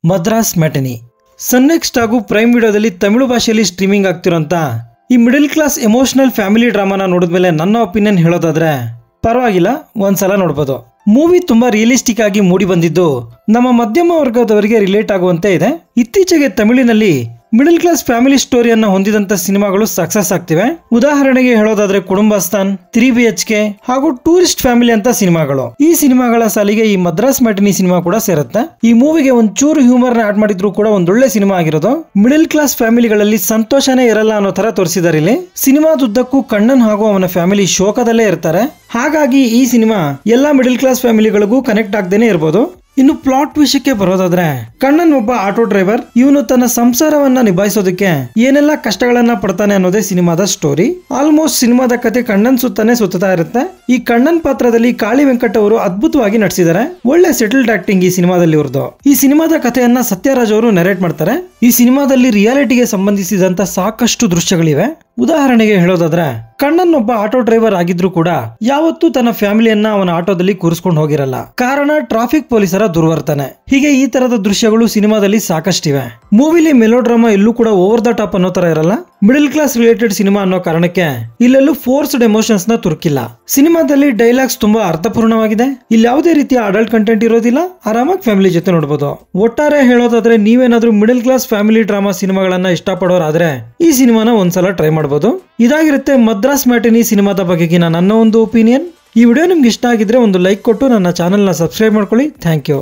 ಮದ್ರಾಸ್ ಮ್ಯಾಟಿನಿ ಸನ್ next ಹಾಗೂ prime ವಿಡಿಯೋದಲ್ಲಿ ತಮಿಳು ಭಾಷೆಯಲ್ಲಿ ಸ್ಟ್ರೀಮಿಂಗ್ ಆಗ್ತಿರೋಂತ ಈ ಮಿಡಲ್ ಕ್ಲಾಸ್ ಎಮೋಷನಲ್ ಫ್ಯಾಮಿಲಿ ಡ್ರಾಮಾನ ನೋಡಿದ್ಮೇಲೆ ನನ್ನ ಒಪಿನಿಯನ್ ಹೇಳೋದಾದ್ರೆ ಪರವಾಗಿಲ್ಲ, ಒಂದ್ಸಲ ನೋಡ್ಬೋದು. ಮೂವಿ ತುಂಬಾ ರಿಯಲಿಸ್ಟಿಕ್ ಆಗಿ ಮೂಡಿ ಬಂದಿದ್ದು ನಮ್ಮ ಮಧ್ಯಮ ವರ್ಗದವರಿಗೆ ರಿಲೇಟ್ ಆಗುವಂತೆ ಇದೆ. ಇತ್ತೀಚೆಗೆ ತಮಿಳಿನಲ್ಲಿ ಮಿಡಲ್ ಕ್ಲಾಸ್ ಫ್ಯಾಮಿಲಿ ಸ್ಟೋರಿಯನ್ನ ಹೊಂದಿದಂತ ಸಿನಿಮಾಗಳು ಸಕ್ಸಸ್ ಆಗ್ತಿವೆ. ಉದಾಹರಣೆಗೆ ಹೇಳೋದಾದ್ರೆ ಕುಟುಂಬಸ್ಥಾನ್, 3BHK ಹಾಗೂ ಟೂರಿಸ್ಟ್ ಫ್ಯಾಮಿಲಿ ಅಂತ ಸಿನಿಮಾಗಳು. ಈ ಸಿನಿಮಾಗಳ ಸಾಲಿಗೆ ಈ ಮದ್ರಾಸ್ ಮ್ಯಾಟಿನಿ ಸಿನಿಮಾ ಕೂಡ ಸೇರುತ್ತೆ. ಈ ಮೂವಿಗೆ ಒಂಚೂರು ಹ್ಯೂಮರ್ ನ ಆಡ್ ಮಾಡಿದ್ರು ಕೂಡ ಒಂದೊಳ್ಳೆ ಸಿನಿಮಾ ಆಗಿರೋದು. ಮಿಡಲ್ ಕ್ಲಾಸ್ ಫ್ಯಾಮಿಲಿಗಳಲ್ಲಿ ಸಂತೋಷನೇ ಇರಲ್ಲ ಅನ್ನೋ ತರ ತೋರಿಸಿದ್ದಾರೆ ಇಲ್ಲಿ. ಸಿನಿಮಾದುದ್ದಕ್ಕೂ ಕಣ್ಣನ್ ಹಾಗೂ ಅವನ ಫ್ಯಾಮಿಲಿ ಶೋಕದಲ್ಲೇ ಇರ್ತಾರೆ. ಹಾಗಾಗಿ ಈ ಸಿನಿಮಾ ಎಲ್ಲಾ ಮಿಡಲ್ ಕ್ಲಾಸ್ ಫ್ಯಾಮಿಲಿಗಳಿಗೂ ಕನೆಕ್ಟ್ ಆಗದೇನೆ ಇರಬಹುದು. ಇನ್ನು ಪ್ಲಾಟ್ ವಿಷಯಕ್ಕೆ ಬರೋದಾದ್ರೆ, ಕಣ್ಣನ್ ಒಬ್ಬ ಆಟೋ ಡ್ರೈವರ್. ಇವನು ತನ್ನ ಸಂಸಾರವನ್ನ ನಿಭಾಯಿಸೋದಕ್ಕೆ ಏನೆಲ್ಲ ಕಷ್ಟಗಳನ್ನ ಪಡ್ತಾನೆ ಅನ್ನೋದೇ ಸಿನಿಮಾದ ಸ್ಟೋರಿ. ಆಲ್ಮೋಸ್ಟ್ ಸಿನಿಮಾದ ಕತೆ ಕಣ್ಣನ್ ಸುತ್ತಾನೆ ಸುತ್ತಾ ಇರುತ್ತೆ. ಈ ಕಣ್ಣನ್ ಪಾತ್ರದಲ್ಲಿ ಕಾಳಿ ವೆಂಕಟ್ ಅವರು ಅದ್ಭುತವಾಗಿ ನಟಿಸಿದ್ದಾರೆ. ಒಳ್ಳೆ ಸೆಟಲ್ಡ್ ಆಕ್ಟಿಂಗ್ ಈ ಸಿನಿಮಾದಲ್ಲಿ ಇವ್ರದ್ದು. ಈ ಸಿನಿಮಾದ ಕಥೆಯನ್ನ ಸತ್ಯರಾಜ್ ಅವರು ನರೇಟ್ ಮಾಡ್ತಾರೆ. ಈ ಸಿನಿಮಾದಲ್ಲಿ ರಿಯಾಲಿಟಿಗೆ ಸಂಬಂಧಿಸಿದಂತ ಸಾಕಷ್ಟು ದೃಶ್ಯಗಳಿವೆ. ಉದಾಹರಣೆಗೆ ಹೇಳೋದಾದ್ರೆ, ಕಣ್ಣನ್ ಒಬ್ಬ ಆಟೋ ಡ್ರೈವರ್ ಆಗಿದ್ರು ಕೂಡ ಯಾವತ್ತೂ ತನ್ನ ಫ್ಯಾಮಿಲಿಯನ್ನ ಅವನ ಆಟೋದಲ್ಲಿ ಕೂರಿಸ್ಕೊಂಡು ಹೋಗಿರಲ್ಲ. ಕಾರಣ ಟ್ರಾಫಿಕ್ ಪೊಲೀಸರ ದುರ್ವರ್ತನೆ. ಹೀಗೆ ಈ ತರದ ದೃಶ್ಯಗಳು ಸಿನಿಮಾದಲ್ಲಿ ಸಾಕಷ್ಟಿವೆ. ಮೂವಿಲಿ ಮೆಲೋಡ್ರಾಮಾ ಎಲ್ಲೂ ಕೂಡ ಓವರ್ ದ ಟಾಪ್ ಅನ್ನೋ ತರ ಇರಲ್ಲ. ಮಿಡಲ್ ಕ್ಲಾಸ್ ರಿಲೇಟೆಡ್ ಸಿನಿಮಾ ಅನ್ನೋ ಕಾರಣಕ್ಕೆ ಇಲ್ಲೆಲ್ಲೂ ಫೋರ್ಸ್ಡ್ ಎಮೋಷನ್ಸ್ ನ ತುರ್ಕಿಲ್ಲ. ಸಿನಿಮಾದಲ್ಲಿ ಡೈಲಾಗ್ಸ್ ತುಂಬಾ ಅರ್ಥಪೂರ್ಣವಾಗಿದೆ. ಇಲ್ಲಿ ಯಾವುದೇ ರೀತಿಯ ಅಡಲ್ಟ್ ಕಂಟೆಂಟ್ ಇರೋದಿಲ್ಲ. ಆರಾಮಾಗಿ ಫ್ಯಾಮಿಲಿ ಜೊತೆ ನೋಡಬಹುದು. ಒಟ್ಟಾರೆ ಹೇಳೋದಾದ್ರೆ, ನೀವೇನಾದ್ರೂ ಮಿಡಲ್ ಕ್ಲಾಸ್ ಫ್ಯಾಮಿಲಿ ಡ್ರಾಮಾ ಸಿನಿಮಾಗಳನ್ನ ಇಷ್ಟಪಡೋರಾದ್ರೆ ಈ ಸಿನಿಮಾನ ಒಂದ್ಸಲ ಟ್ರೈ ಮಾಡಬಹುದು. ಇದಾಗಿರುತ್ತೆ ಮದ್ರಾಸ್ ಮ್ಯಾಟಿನಿ ಸಿನಿಮಾದ ಬಗೆಗಿನ ನನ್ನ ಒಂದು ಒಪಿನಿಯನ್. ಈ ವಿಡಿಯೋ ನಿಮ್ಗೆ ಇಷ್ಟ ಆಗಿದ್ರೆ ಒಂದು ಲೈಕ್ ಕೊಟ್ಟು ನನ್ನ ಚಾನೆಲ್ನ ಸಬ್ಸ್ಕ್ರೈಬ್ ಮಾಡ್ಕೊಳ್ಳಿ. Thank you.